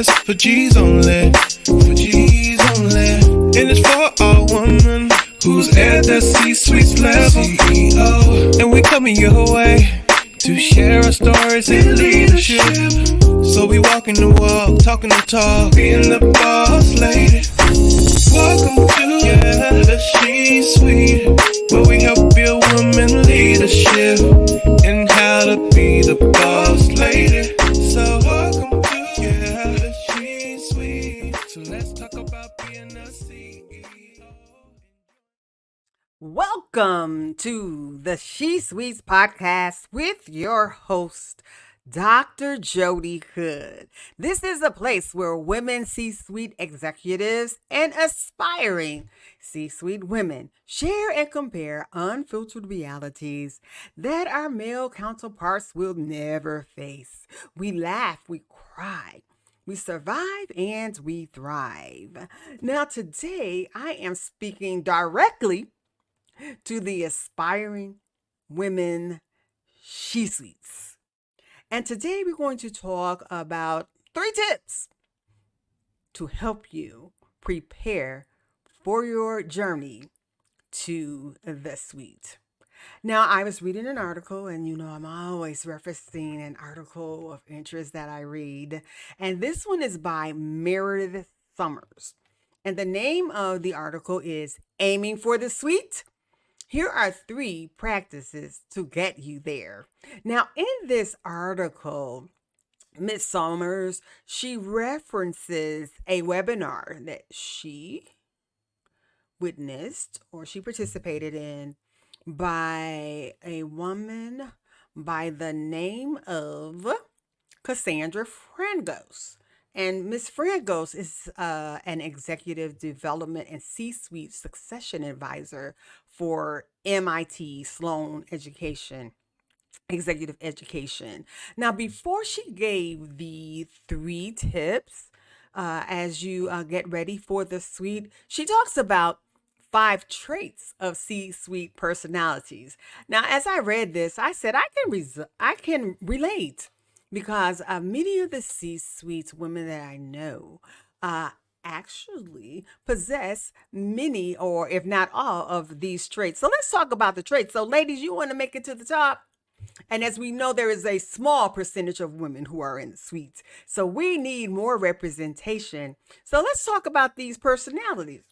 podcast for G's only. For G's only. And it's for all women who's at the C-suite level. CEO. And we coming your way to share our stories in leadership. So we walking the walk, talking the talk, being the boss lady. Welcome to the C-suite, where we help build women leadership and how to be the boss lady. So welcome to the C-suite. So let's talk about being a CEO. Welcome to the She Suites podcast with your host, Dr. Jodi Hood. This is a place where women C-suite executives and aspiring C-suite women share and compare unfiltered realities that our male counterparts will never face. We laugh, we cry, we survive, and we thrive. Now, today I am speaking directly to the aspiring women she-suites. And today we're going to talk about 3 tips to help you prepare for your journey to the suite. Now, I was reading an article, and I'm always referencing an article of interest that I read. And this one is by Meredith Somers. And the name of the article is Aiming for the Suite. Here are 3 practices to get you there. Now, in this article, Ms. Somers, she references a webinar that she witnessed or she participated in by a woman by the name of Catherine Frangos. And Ms. Frangos is an executive development and C-suite succession advisor for MIT Sloan Executive Education. Now, before she gave the 3 tips as you get ready for the suite, she talks about 5 traits of C-suite personalities. Now, as I read this, I said I can relate. Because many of the C-suite women that I know actually possess many, or if not all, of these traits. So let's talk about the traits. So ladies, you want to make it to the top? And as we know, there is a small percentage of women who are in the suite. So we need more representation. So let's talk about these personalities.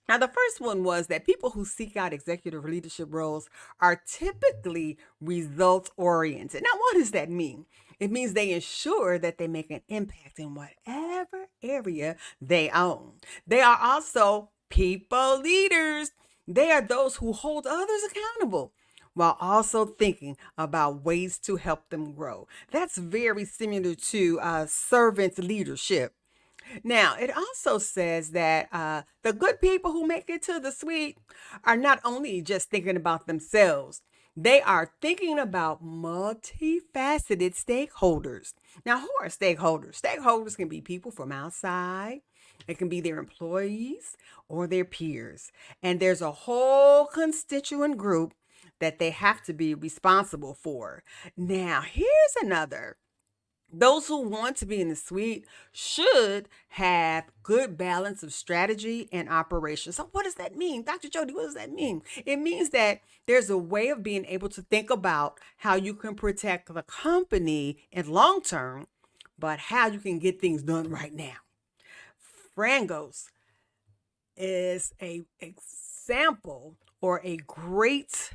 Now, the first one was that people who seek out executive leadership roles are typically results-oriented. Now, what does that mean? It means they ensure that they make an impact in whatever area they own. They are also people leaders. They are those who hold others accountable while also thinking about ways to help them grow. That's very similar to servant leadership. Now, it also says that the good people who make it to the suite are not only just thinking about themselves, they are thinking about multifaceted stakeholders. Now, who are stakeholders? Stakeholders can be people from outside. It can be their employees or their peers. And there's a whole constituent group that they have to be responsible for. Now, here's another. Those who want to be in the suite should have good balance of strategy and operation. So what does that mean? Dr. Jodi, what does that mean? It means that there's a way of being able to think about how you can protect the company in long term, but how you can get things done right now. Frangos is a example or a great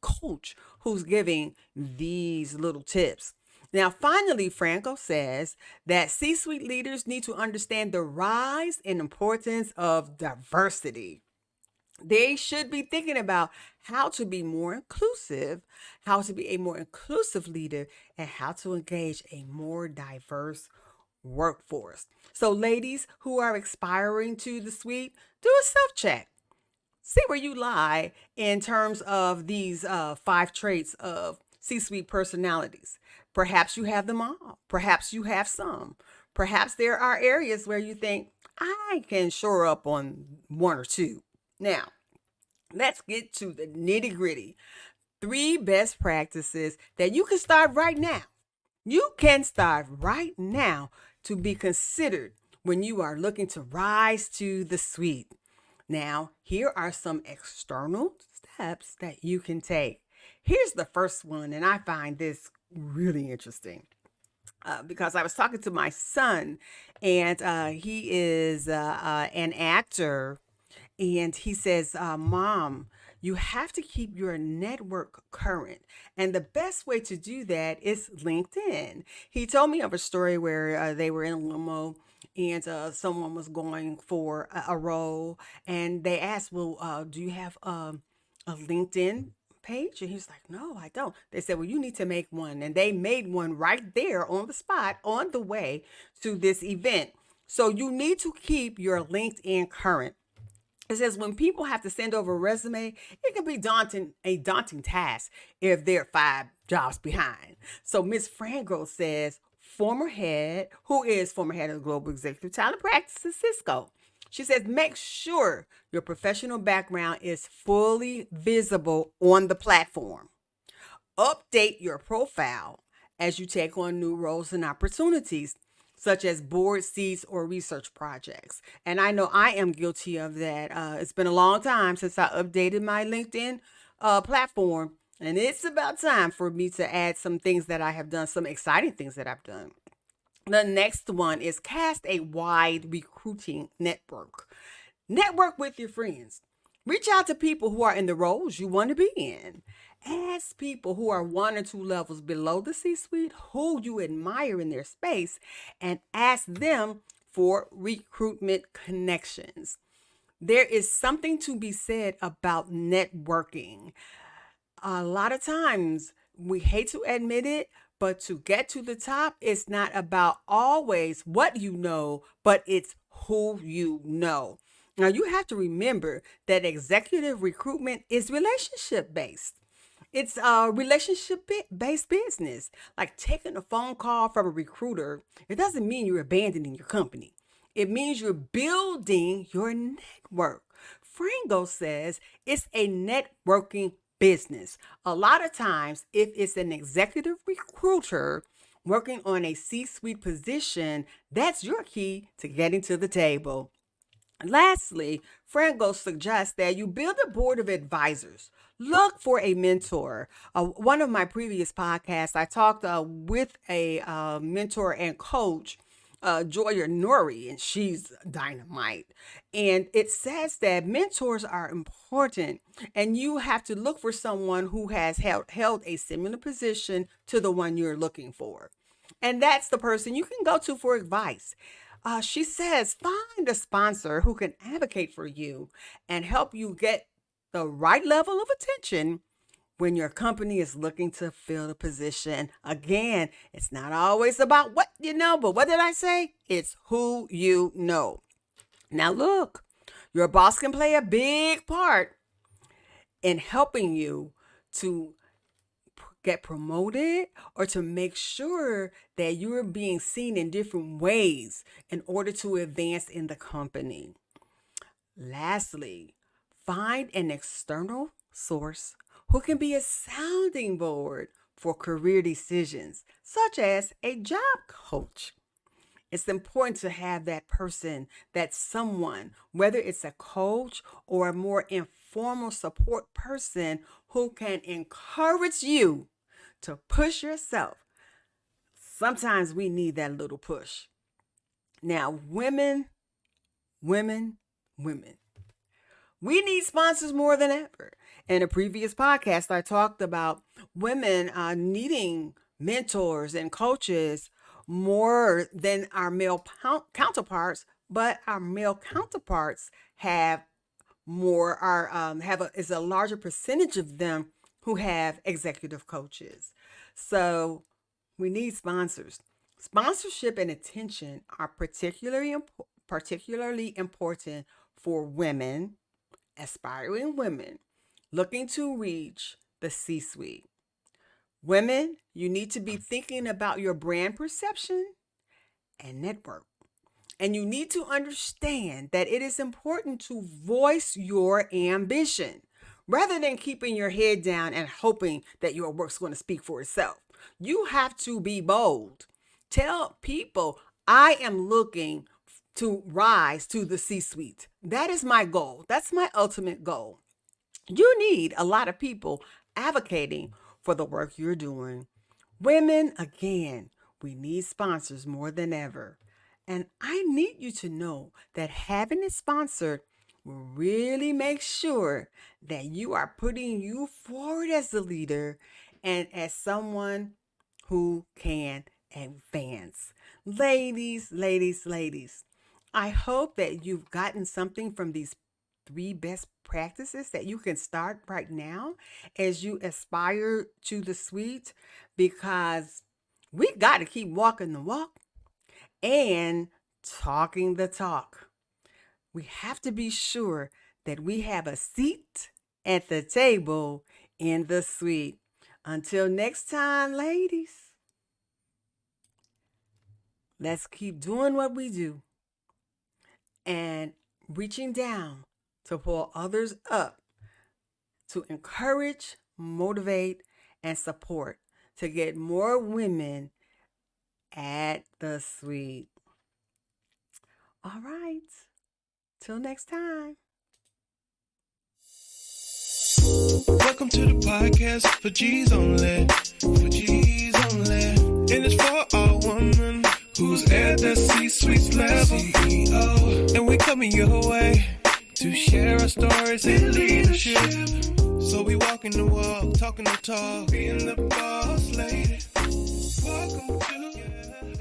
coach who's giving these little tips. Now, finally, Franco says that C-suite leaders need to understand the rise and importance of diversity. They should be thinking about how to be more inclusive, how to be a more inclusive leader, and how to engage a more diverse workforce. So, ladies who are aspiring to the suite, do a self-check. See where you lie in terms of these 5 traits of C-suite personalities. Perhaps you have them all. Perhaps you have some. Perhaps there are areas where you think, I can shore up on 1 or 2. Now, let's get to the nitty gritty. 3 best practices that you can start right now. You can start right now to be considered when you are looking to rise to the suite. Now, here are some external steps that you can take. Here's the first one, and I find this really interesting. Because I was talking to my son, and he is an actor, and he says, Mom, you have to keep your network current. And the best way to do that is LinkedIn. He told me of a story where they were in a limo and someone was going for a role, and they asked, well, do you have a LinkedIn page? And he's like, no, I don't. They said, well, you need to make one. And they made one right there on the spot on the way to this event. So you need to keep your LinkedIn current. It says when people have to send over a resume, it can be a daunting task if they're 5 jobs behind. So Miss Frangos says, who is former head of the Global Executive Talent Practice at Cisco. She says, make sure your professional background is fully visible on the platform. Update your profile as you take on new roles and opportunities, such as board seats or research projects. And I know I am guilty of that. It's been a long time since I updated my LinkedIn platform, and it's about time for me to add some things that I have done, some exciting things that I've done. The next one is cast a wide recruiting network. Network with your friends. Reach out to people who are in the roles you want to be in. Ask people who are 1 or 2 levels below the C-suite who you admire in their space, and ask them for recruitment connections. There is something to be said about networking. A lot of times we hate to admit it, but to get to the top, it's not about always what you know, but it's who you know. Now, you have to remember that executive recruitment is relationship based. It's a relationship based business. Like taking a phone call from a recruiter, it doesn't mean you're abandoning your company. It means you're building your network. Frango says it's a networking business. A lot of times, if it's an executive recruiter working on a C-suite position, that's your key to getting to the table. Lastly, Frango suggests that you build a board of advisors. Look for a mentor. One of my previous podcasts, I talked with a mentor and coach, Joya Nori, and she's dynamite. And it says that mentors are important, and you have to look for someone who has held a similar position to the one you're looking for. And that's the person you can go to for advice. She says, find a sponsor who can advocate for you and help you get the right level of attention when your company is looking to fill the position. Again, it's not always about what you know, but what did I say? It's who you know. Now, look, your boss can play a big part in helping you to get promoted or to make sure that you're being seen in different ways in order to advance in the company. Lastly, find an external source who can be a sounding board for career decisions, such as a job coach. It's important to have that person, that someone, whether it's a coach or a more informal support person who can encourage you to push yourself. Sometimes we need that little push. Now, women, we need sponsors more than ever. In a previous podcast, I talked about women needing mentors and coaches more than our male counterparts, but our male counterparts have more, is a larger percentage of them who have executive coaches. So we need sponsors. Sponsorship and attention are particularly important for women, aspiring women looking to reach the C-suite. Women, you need to be thinking about your brand perception and network. And you need to understand that it is important to voice your ambition rather than keeping your head down and hoping that your work's going to speak for itself. You have to be bold. Tell people, I am looking to rise to the C-suite. That is my goal. That's my ultimate goal. You need a lot of people advocating for the work you're doing. Women, again, we need sponsors more than ever. And I need you to know that having it sponsored will really make sure that you are putting you forward as a leader and as someone who can advance. Ladies, ladies, ladies, I hope that you've gotten something from these 3 best practices that you can start right now as you aspire to the suite, because we got to keep walking the walk and talking the talk. We have to be sure that we have a seat at the table in the suite. Until next time, ladies, let's keep doing what we do and reaching down to pull others up, to encourage, motivate, and support to get more women at the suite. All right. Till next time. Welcome to the podcast for G's only. For G's only. And it's for all women who's at the C-suite level. CEO. And we coming your way to share our stories in leadership. So we walking the walk, talking the talk, being the boss lady. Welcome to